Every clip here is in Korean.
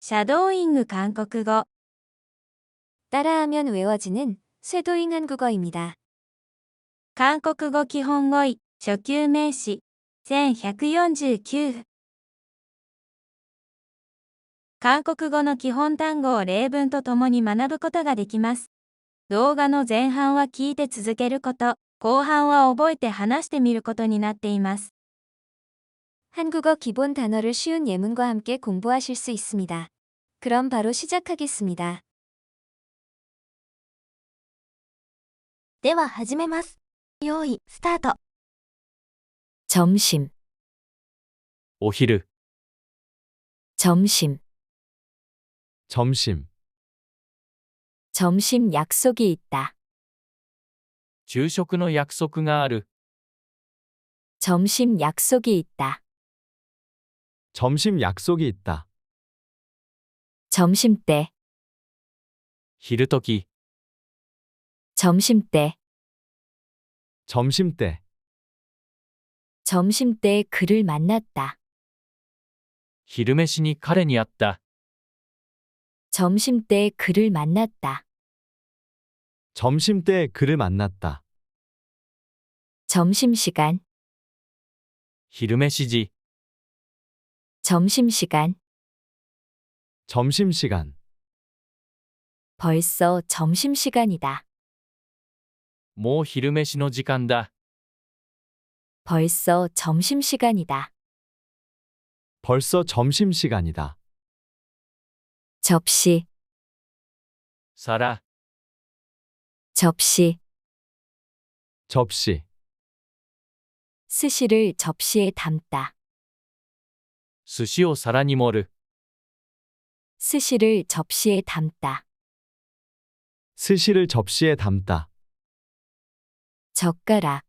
샤도잉 한국어. 따라하면 외워지는 쇄도잉 한국어입니다. 韓国語基本語彙初級名詞1149韓国語の基本単語を例文とともに学ぶことができます。動画の前半は聞いて続けること、後半は覚えて話してみることになっています。 한국어 기본 단어를 쉬운 예문과 함께 공부하실 수 있습니다. 그럼 바로 시작하겠습니다. では始めます。用意、スタート。 점심, お昼、 점심, 점심, 점심 약속이 있다. 昼食の約束がある、 점심 약속이 있다. 점심 약속이 있다. 점심때, 昼時、 점심때, 점심때, 점심때 그를 만났다. 昼飯に彼に会った、 점심때 그를 만났다. 점심때 그를 만났다. 점심시간, 昼飯時、 점심시간, 점심시간, 벌써 점심시간이다. もう昼飯の時間だ、 벌써 점심시간이다. 벌써 점심시간이다. 접시, 皿、 접시, 접시, 스시를 접시에 담다. 寿司を皿に盛る、 스시를 접시에 담다. 스시를 접시에 담다. 젓가락,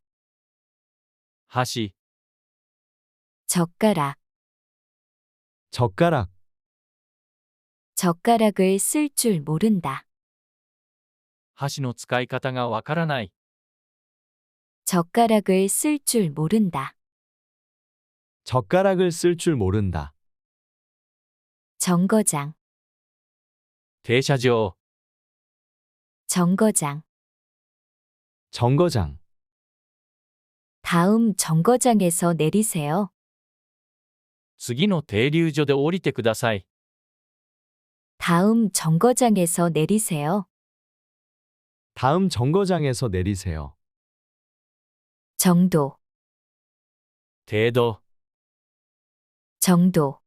箸、 젓가락, 젓가락, 젓가락을 쓸 줄 모른다. 箸の使い方がわからない、 젓가락을 쓸 줄 모른다. 젓가락을 쓸 줄 모른다. 정거장, 停車場、 정거장. 정거장, 다음 정거장에서 내리세요. 次の停留所で降りてください、 다음 정거장에서 내리세요. 다음 정거장에서 내리세요. 정도, 程度、 정도.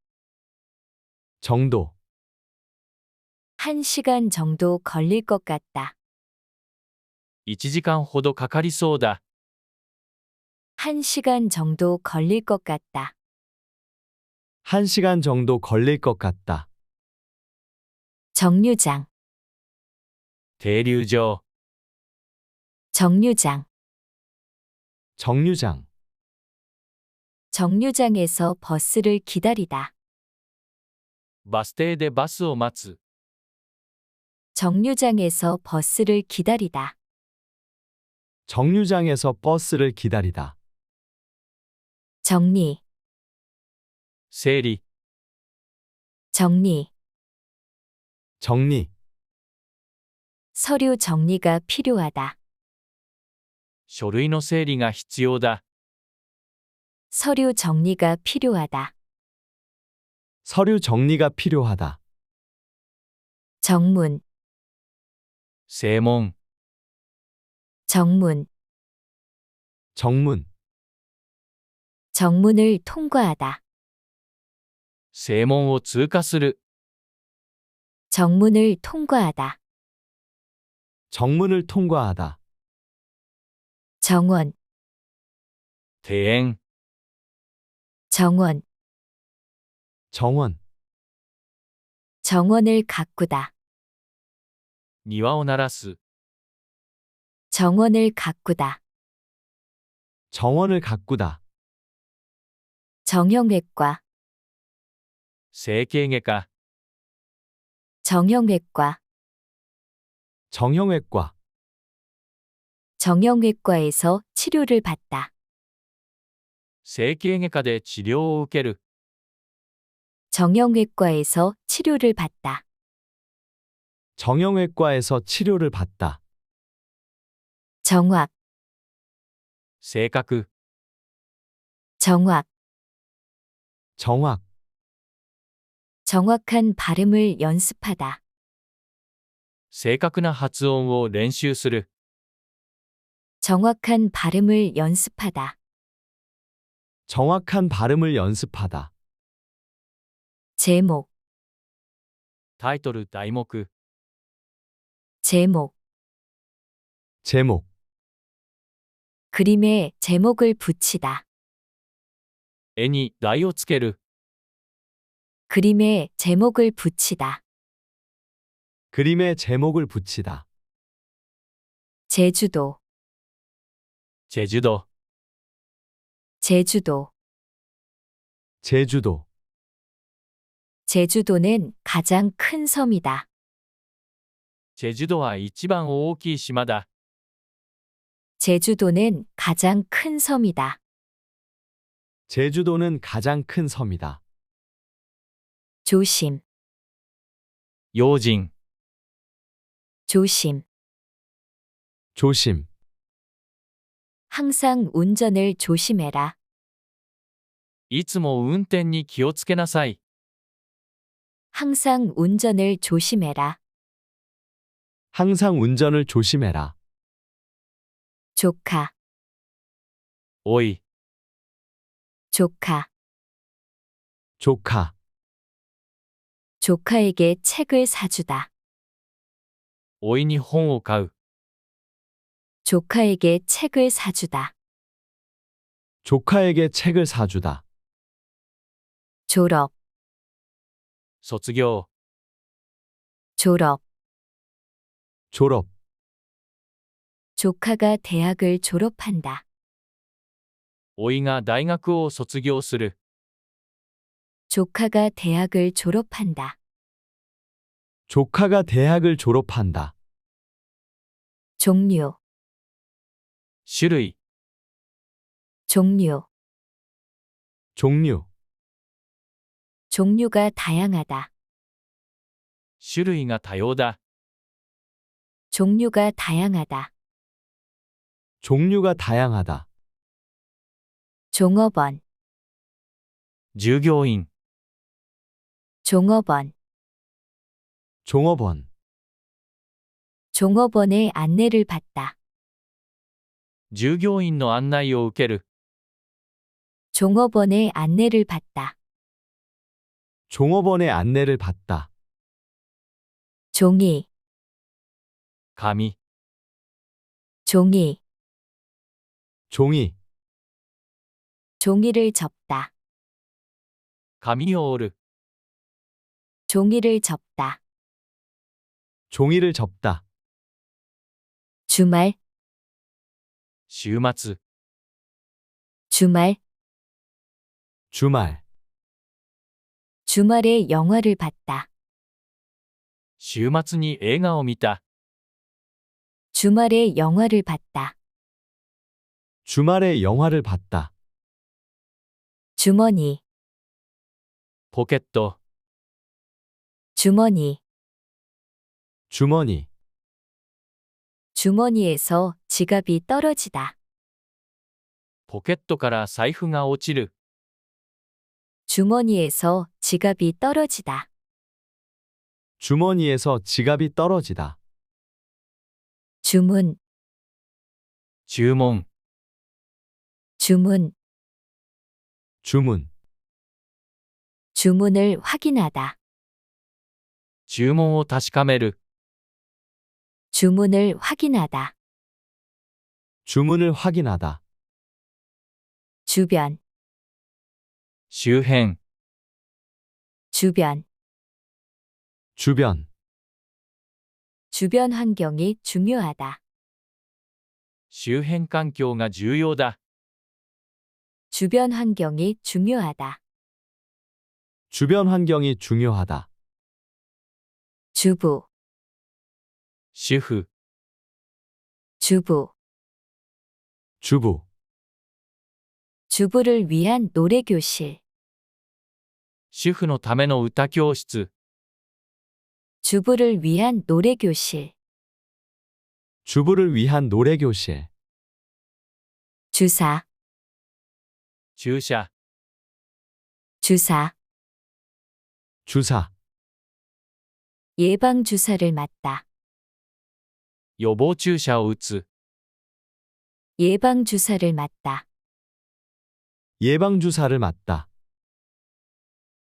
정도, 1시간 정도 걸릴 것 같다. 1時間ほどかかりそうだ、 1시간 정도 걸릴 것 같다. 1시간 정도 걸릴 것 같다. 정류장, 停留場、 정류장. 정류장, 정류장에서 버스를 기다리다. バス停でバスを待つ、 정류장에서 버스를 기다리다. 정류장에서 버스를 기다리다. 정리, 整理、 정리. 정리, 서류 정리가 필요하다. 書類の整理が必要だ、 서류 정리가 필요하다. 서류 정리가 필요하다. 정문,正門、 정문. 정문, 정문을 통과하다. 正門を通過する、 정문을 통과하다. 정문을 통과하다. 정원, 庭園、 정원. 정원, 정원을 가꾸다. 庭を鳴らす、 정원을 가꾸다. 정원을 가꾸다. 정형외과, 整形外科、 정형외과. 정형외과, 정형외과에서 치료를 받다. 整形外科で治療を受ける、 정형외과에서 치료를 받다. 정형외과에서 치료를 받다. 정확, 正確、 정확, 정확, 정확한 발음을 연습하다. 正確な発音を練習する。 정확한 발음을 연습하다. 정확한 발음을 연습하다. 제목, タイトル、題目、 제목, 제목, 그림에 제목을 붙이다. 絵に題をつける。 그림에 제목을 붙이다. 그림에 제목을 붙이다. 제주도, チェジュ島、 제주도, 제주도, 제주도는 가장 큰 섬이다. チェジュ島は一番大きい島だ。 제주도는 가장 큰 섬이다. 제주도는 가장 큰 섬이다. 조심, 用心、 조심. 조심, 항상 운전을 조심해라. いつも運転に気をつけなさい。 항상 운전을 조심해라. 항상 운전을 조심해라. 조카, おい、 조카. 조카, 조카에게 책을 사주다. おいに本を買う。 조카에게 책을 사주다. 조카에게 책을 사주다. 졸업, 卒業、 졸업. 졸업, 조카가 대학을 졸업한다. おいが大学を卒業する。 조카가 대학을 졸업한다. 조카가 대학을 졸업한다. 종류, 種類、 종류. 종류, 종류가 다양하다. 種類が多様だ。 종류가 다양하다. 종류가 다양하다. 종업원, 従業員、 종업원. 종업원, 종업원의 안내를 받다. 従業員の案内を受ける。 종업원의 안내를 받다. 종업원의 안내를 받다. 종이, 紙、 종이. 종이, 종이를 접다. 紙を折る。 종이를 접다. 종이를 접다. 주말, 週末、 주말. 주말, 주말에 영화를 봤다. 週末に映画を見た。 주말에 영화를 봤다. 주말에 영화를 봤다. 주머니, ポケット、 주머니. 주머니, 주머니에서 지갑이 떨어지다. ポケットから財布が落ちる。 주머니에서 지갑이 떨어지다. 주머니에서 지갑이 떨어지다. 주문, 注文、 주문. 주문, 주문을 확인하다. 注文を確かめる。 주문을 확인하다. 주문을 확인하다. 주변, 周辺、 주변. 주변, 주변 환경이 중요하다. 周辺環境が重要だ。 주변 환경이 중요하다. 주변 환경이 중요하다. 주부, 主婦、 주부. 주부, 주부를 위한 노래교실. 主婦のための歌教室。 주부를 위한 노래교실. 주부를 위한 노래교실. 주사, 注射、 주사. 주사. 예방주사를 맞다. 予防注射を打つ、 예방주사를 맞다. 예방주사를 맞다.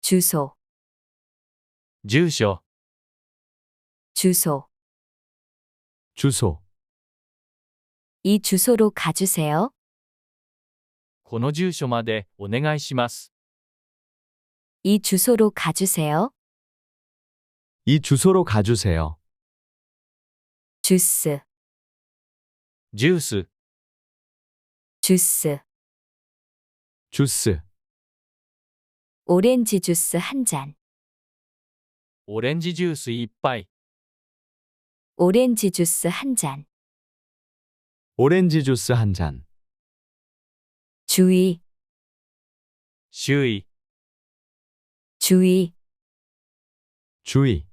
주소, 住所、 주소. 주소. 이 주소로 가주세요. この住所までお願いします。 이 주소로 가주세요. 이 주소로 가주세요. 주스, ジュース、 주스. 주스. 오렌지 주스 한 잔. オレンジジュース1杯、 오렌지 주스 한 잔. 오렌지 주스 한 잔. 주의, 周囲、 주의. 주의.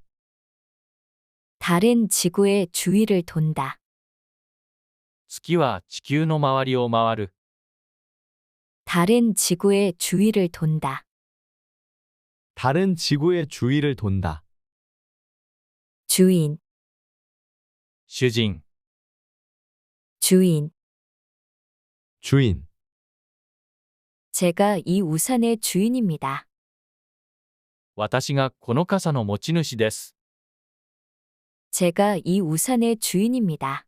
달은 지구의 주위를 돈다. 月は地球の周りを回る。 달은 지구의 주위를 돈다. 달은 지구의 주위를 돈다. 주인, 主人、 주인. 주인. 제가 이 우산의 주인입니다. 私がこの傘の持ち主です。 제가 이 우산의 주인입니다.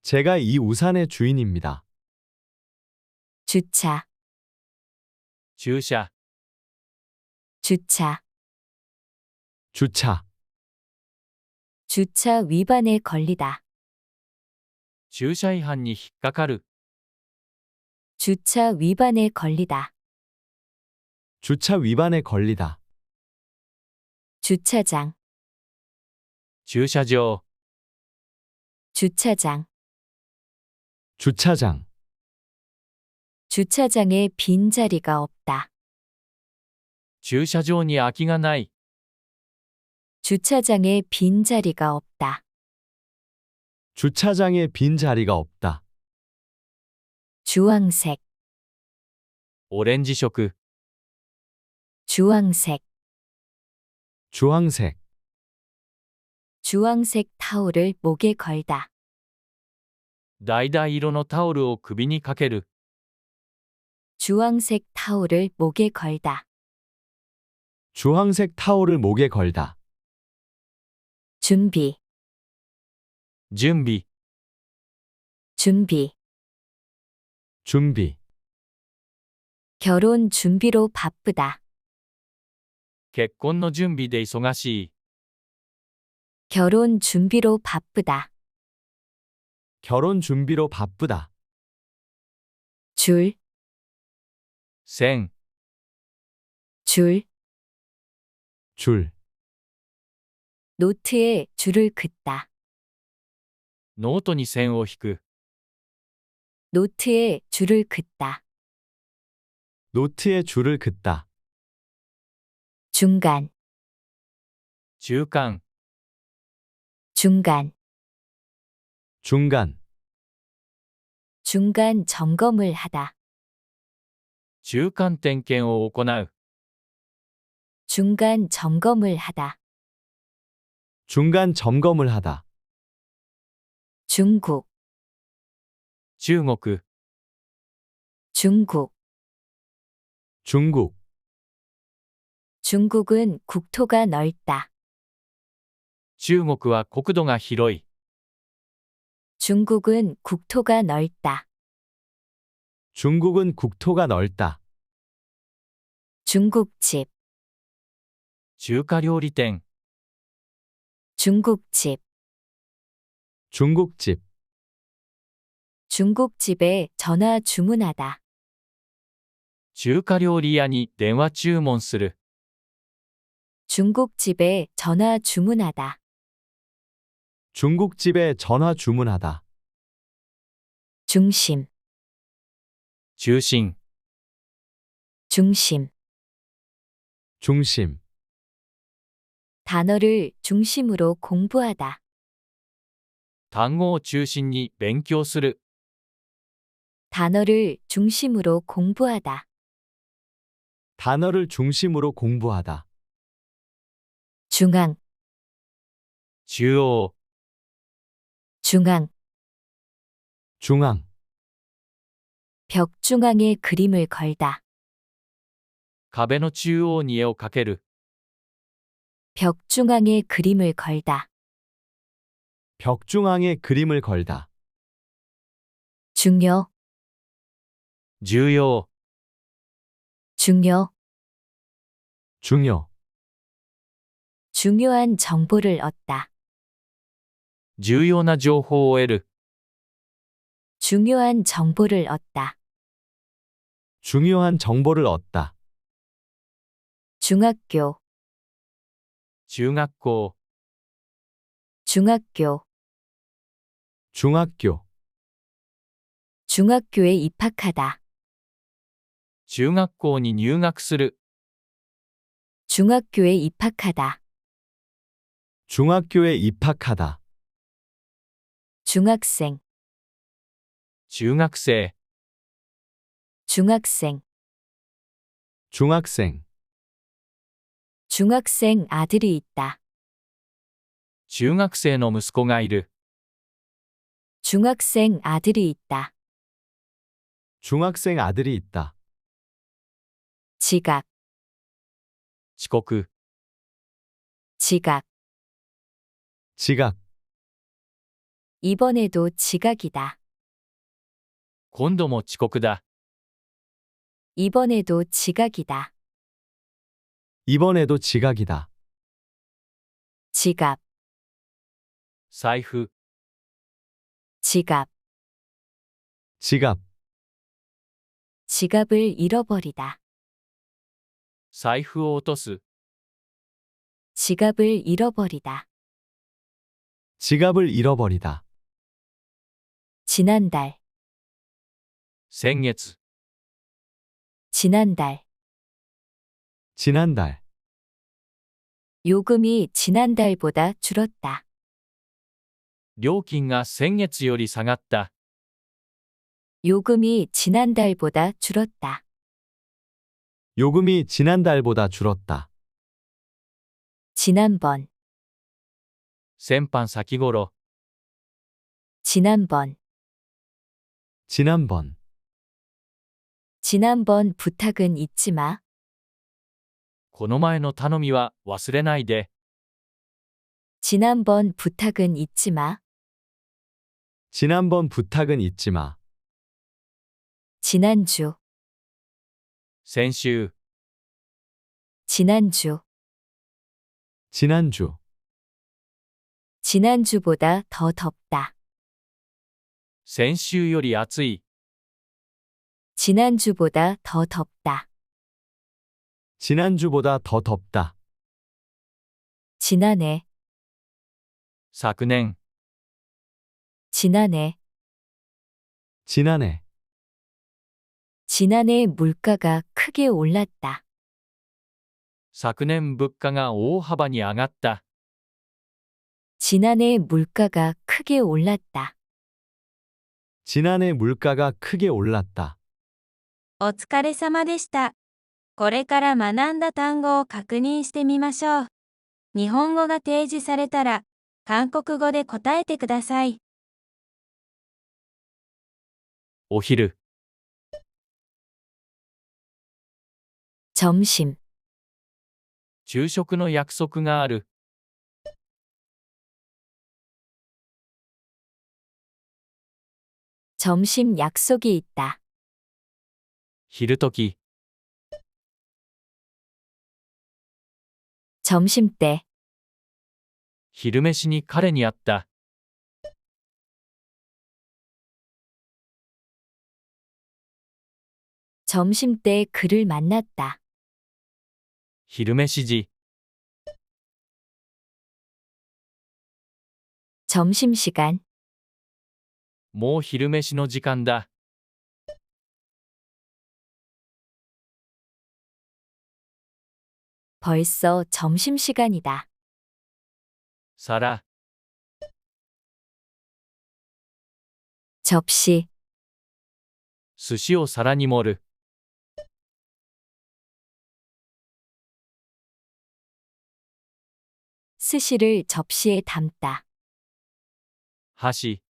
제가 이 우산의 주인입니다. 주차, 駐車、 주차. 주차. 주차 위반에 걸리다. 駐車違反に引っかかる。 주차 위반에 걸리다. 주차 위반에 걸리다. 주차장, 駐車場、 주차장. 주차장. 주차장에 빈자리가 없다. 駐車場に空きがない。 주차장에 빈자리가 없다. 주차장에 빈 자리가 없다. 주황색, オレンジ色、 주황색. 주황색. 주황색 타올을 목에 걸다. 橙色のタオルを首にかける。 주황색 타올을 목에 걸다. 주황색 타올을 목에 걸다. 준비, 準備、 준비. 준비. 결혼 준비로 바쁘다. 結婚の準備で忙しい。 결혼 준비로 바쁘다. 결혼 준비로 바쁘다. 줄, 線、 줄. 줄. 노트에 줄을 긋다. ノートに線を引く。 노트에 줄을 긋다. 노트에 줄을 긋다. 중간, 中間、 중간. 중간. 중간 점검을 하다. 中間点検を行う。 중간 점검을 하다. 중간 점검을 하다. 중국, 中国、 중국. 중국. 중국은 국토가 넓다. 中国は国土が広い。 중국은 국토가 넓다. 중국은 국토가 넓다. 중국집, 中華料理店、 중국집. 중국집. 중국집에 전화 주문하다. 中華料理屋に電話注文する。 중국집에 전화 주문하다. 중국집에 전화 주문하다. 중심, 中心、 중심. 중심. 단어를 중심으로 공부하다. 単語を中心に勉強する。 단어를 중심으로 공부하다. 단어를 중심으로 공부하다. 중앙, 中央、 중앙. 중앙, 벽 중앙에 그림을 걸다. 壁の中央に絵を描ける。 벽 중앙에 그림을 걸다. 벽 중앙에 그림을 걸다. 중요, 重要、 중요. 중요, 중요한 정보를 얻다. 重要な情報を得る。 중요한 정보를 얻다. 중요한 정보를 얻다. 중학교, 中学校、 중학교. 중학교, 중학교에 입학하다. 中学校に入学する。 중학교에 입학하다. 중학교에 입학하다. 중학생, 中学生、 중학생. 중학생, 중학생 아들이 있다. 中学生の息子がいる。 중학생 아들이 있다. 중학생 아들이 있다. 지각, 遅刻、 지각. 지각, 이번에도 지각이다. 今度も遅刻だ。 이번에도 지각이다. 이번에도 지각이다. 지갑, 財布、 지갑. 지갑, 지갑을 잃어버리다. 財布を落とす。 지갑을 잃어버리다. 지갑을 잃어버리다. 지난달, 先月、 지난달. 지난달, 요금이 지난달보다 줄었다. 料金が先月より下がった。 요금이 지난달보다 줄었다. 요금이 지난달보다 줄었다. 지난번, 先般先頃、 지난번. 지난번, 지난번 부탁은 잊지 마. この前の頼みは忘れないで。 지난번 부탁은 잊지 마. 지난번 부탁은 잊지 마. 지난주, 先週、 지난주. 지난주, 지난주보다 더 덥다. 先週より暑い。 지난주보다 더 덥다. 지난주보다 더 덥다. 지난해, 昨年、 지난해. 지난해, 지난해 물가가 크게 올랐다. 昨年物価が大幅に上がった。 지난해 물가가 크게 올랐다. 지난해 물가가 크게 올랐다. お疲れ様でした。これから学んだ単語を確認してみましょう。日本語が提示されたら、韓国語で答えてください。お昼、 점심, 昼食の約束がある。 점심 약속이 있다. 昼時、 점심때, 昼飯に彼に会った。 점심때 그를 만났다. 昼飯時、 점심시간, もう昼飯の時間だ。 벌써 점심시간이다. 皿、 접시, 寿司を皿に盛る。 스시를 접시에 담다. 箸、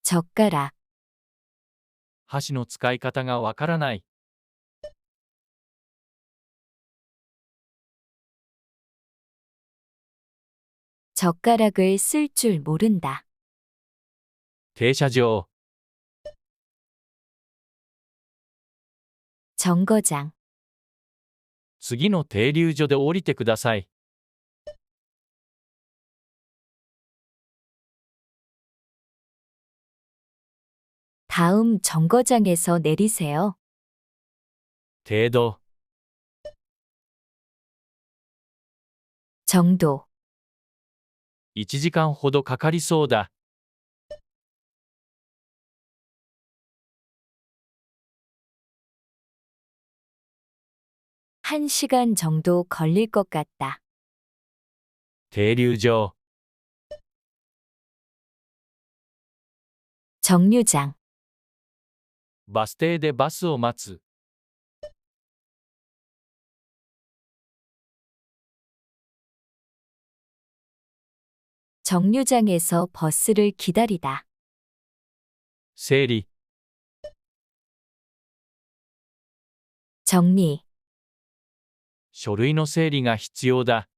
젓가락, 箸の使い方がわからない。 젓가락을 쓸 줄 모른다. 停車場、 정거장, 次の停留所で降りてください。 다음 정거장에서 내리세요. 程度、 정도, 1時間ほどかかりそうだ。 1시간 정도 걸릴 것 같다. 停留場、 정류장, バス停でバスを待つ。 정류장에서 버스를 기다리다. 整理、 정리, 書類の整理が必要だ。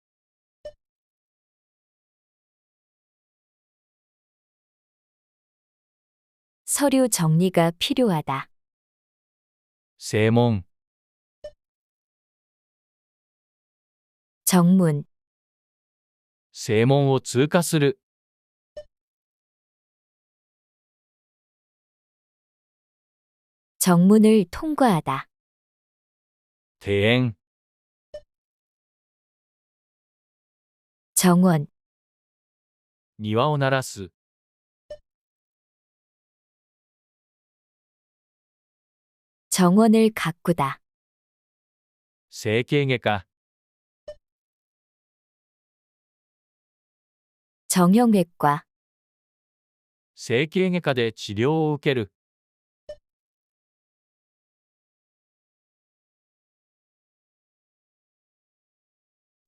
서류 정리가 필요하다. 正門、 정문, 正門を通過する。 정문을 통과하다. 庭園、 정원, 庭を鳴らす。 정원을 가꾸다. 整形外科、 정형외과, 整形外科で治療を受ける。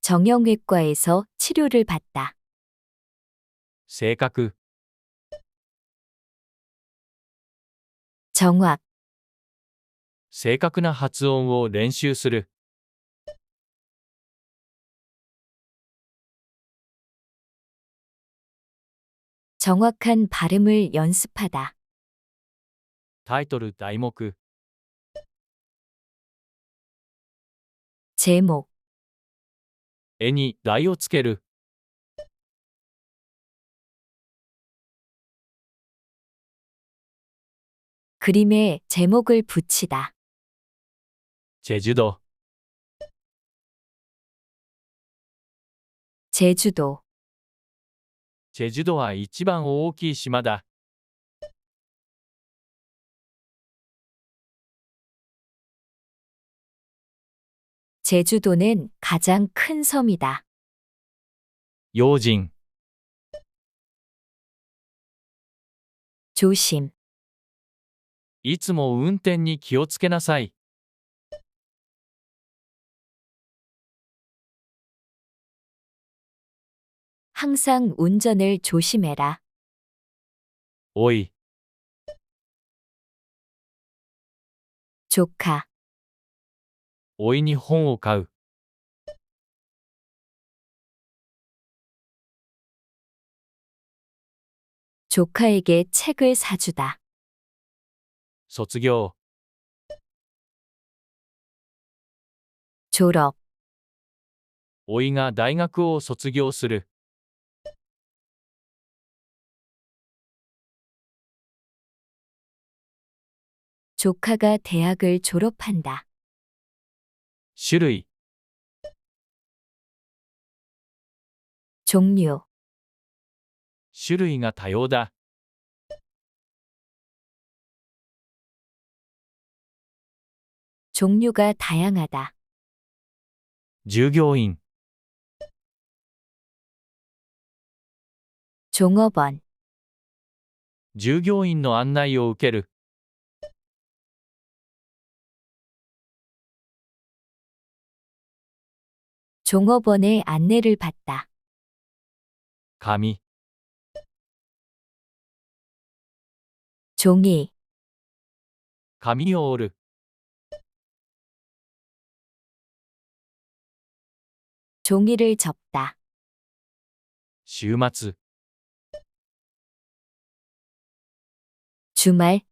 정형외과에서 치료를 받다. 正確、 정확, 正確な発音を練習する。 정확한 발음을 연습하다. タイトル題目、 제목, 絵に題をつける。 그림에 제목을 붙이다. チェジュ島、 제주도, チェジュ島は一番大きい島だ。 제주도는 가장 큰 섬이다. 用心、 조심, いつも運転に気をつけなさい。 항상 운전을 조심해라. おい、 조카, おいに本を買う。 조카에게 책을 사주다. 卒業、 졸업, おいが大学を卒業する。 조카가 대학을 졸업한다. 種類、 종류, 種類が多様だ。 종류가 다양하다. 従業員、 종업원, 従業員の案内を受ける、 종업원의 안내를 받다. 紙、 종이, 紙を折る、 종이를 접다. 週末、 주말,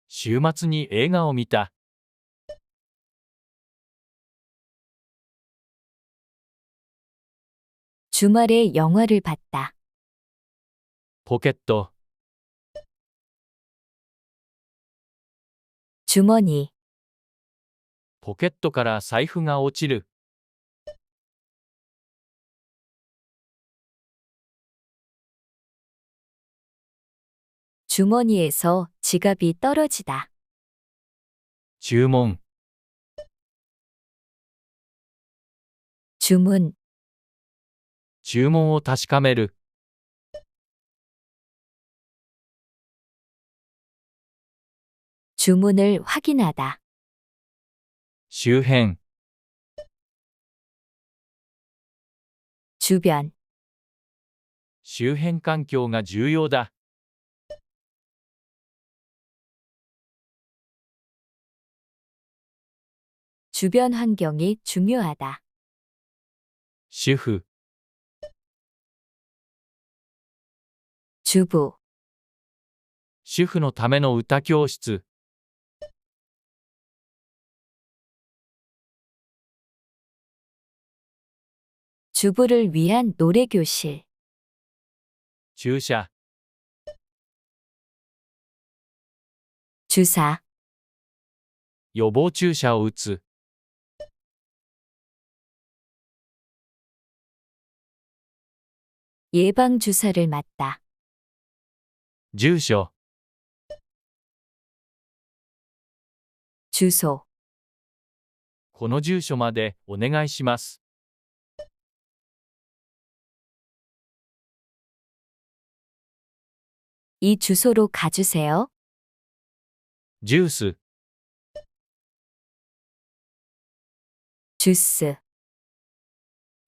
週末に映画を見た、 주말에 영화를 봤다. ポケット、 주머니, ポケットから財布が落ちる、 주머니에서 지갑이 떨어지다. 注文、 주문, 注文を確かめる、 주문을 확인하다. 周辺、 주변, 周辺環境が重要だ、 주변 환경이 중요하다. 主婦、 주부, 主婦のための歌教室、 주부를 위한 노래교실, 注射、 주사, 予防注射を打つ、 예방주사를 맞다. 住所、 주소, この住所までお願いします、 이 주소로 가주세요. ジュース、 주스,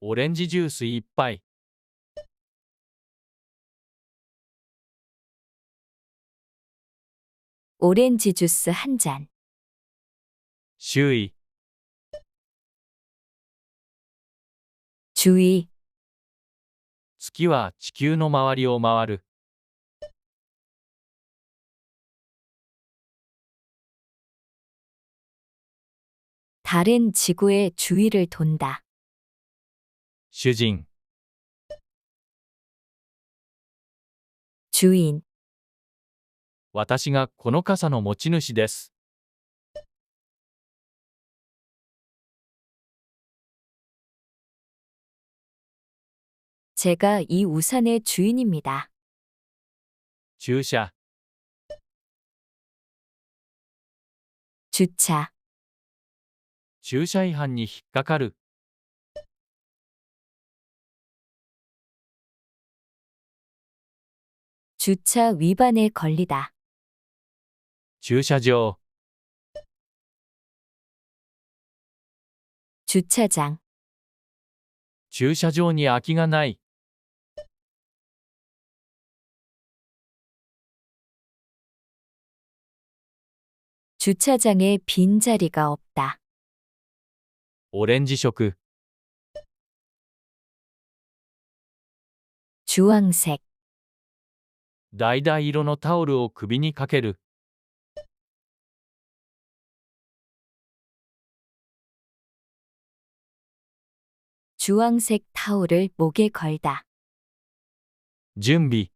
オレンジジュース1杯、 오렌지 주스 한 잔. 周囲、 주의, 月は地球の周りを回る、 다른 지구의 주위를 돈다. 主人、 주인, 私がこの傘の持ち主です、 제가 이 우산의 주인입니다. 駐車、 주차, 駐車違反に引っかかる、 주차 위반에 걸리다. 駐車場、 주차장, 駐車場に空きがない、 주차장에 빈자리가 없다. オレンジ色、 주황색, 橙色のタオルを首にかける、 주황색 타올을 목에 걸다. 準備、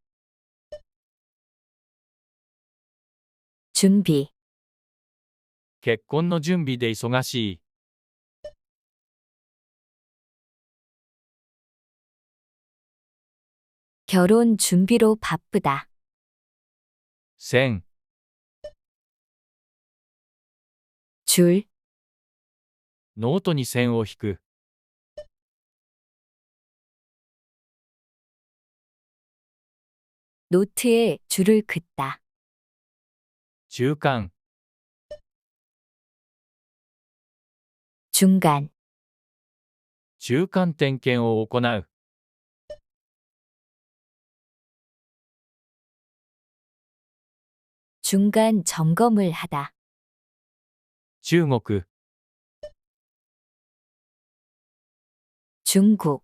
준비, 結婚の準備で忙しい、 결혼 준비로 바쁘다. 線、 줄, ノートに線を引く。 노트에 줄을 긋다. 中間、 중간, 中間点検を行う。 중간 점검을 하다. 中国、 중국,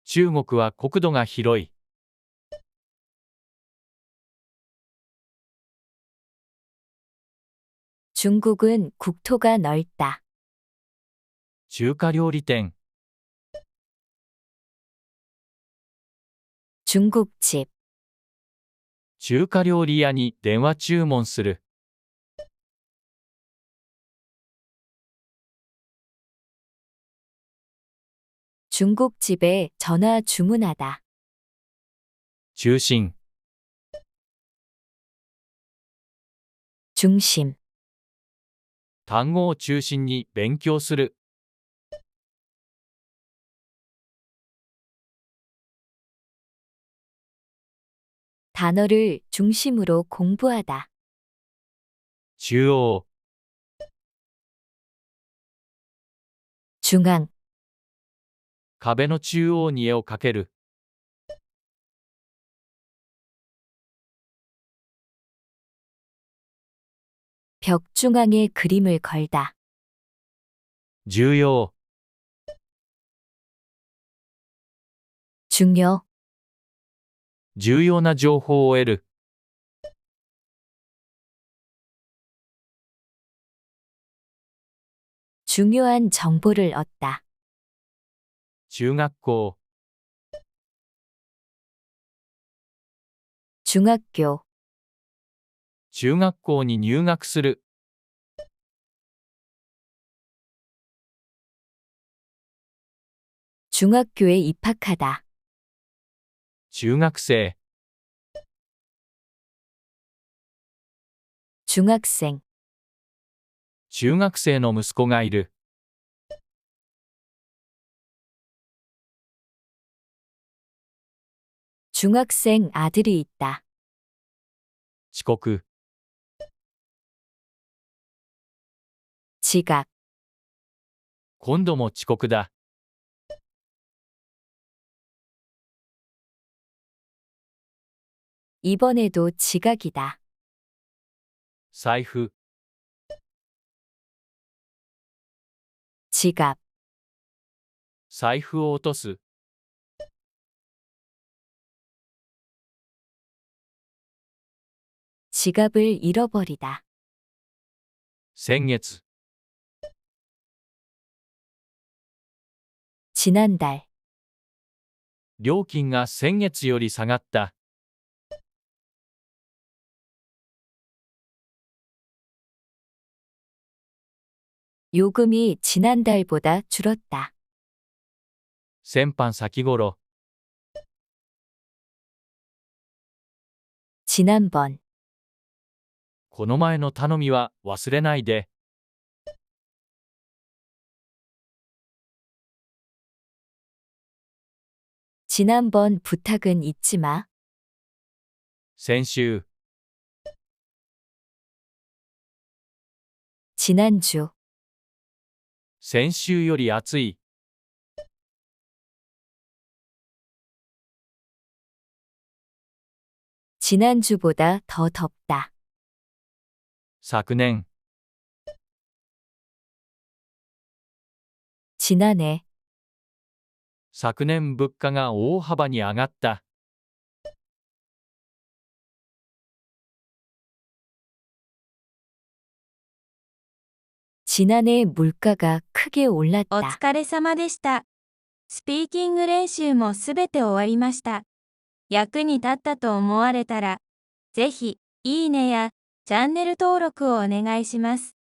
中国は国土が広い。 중국은 국토가 넓다. 中華料理店、 중국집, 中華料理屋に電話注文する。 중국집에 전화 주문하다. 中心、 중심, 単語を中心に勉強する。 단어를 중심으로 공부하다. 中央、 중앙, 壁の中央に絵を描ける。 벽 중앙에 그림을 걸다. 重要、 중요, 重要な情報を得る。 중요한 정보를 얻다. 中学校、 중학교, 中学校に入学する。 중학교에 입학하다. 中学生、 중학생, 中学生の息子がいる。 중학생 아들이 있다. 遅刻、 지각, 今度も遅刻だ。 이번에도 지각이다. 財布、 지갑, 財布を落とす。 지갑을 잃어버리다. 先月、 지난달, 料金が先月より下がった。 요금이 지난달보다 줄었다. 先般先頃、 지난번, この前の頼みは忘れないで。 지난번 부탁은 잊지 마. 先週、 지난주, 先週より暑い。 지난주보다 더 덥다. 昨年、 지난해, 昨年物価が大幅に上がった。 지난해 물가가 크게 お 올랐다. 疲れ様でした。スピーキング練習もすべて終わりました。役に立ったと思われたら、ぜひ、いいねやチャンネル登録をお願いします。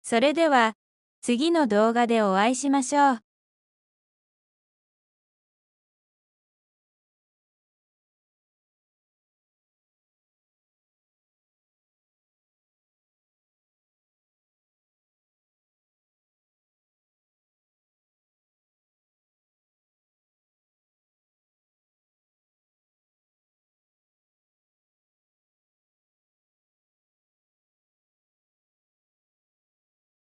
それでは、次の動画でお会いしましょう。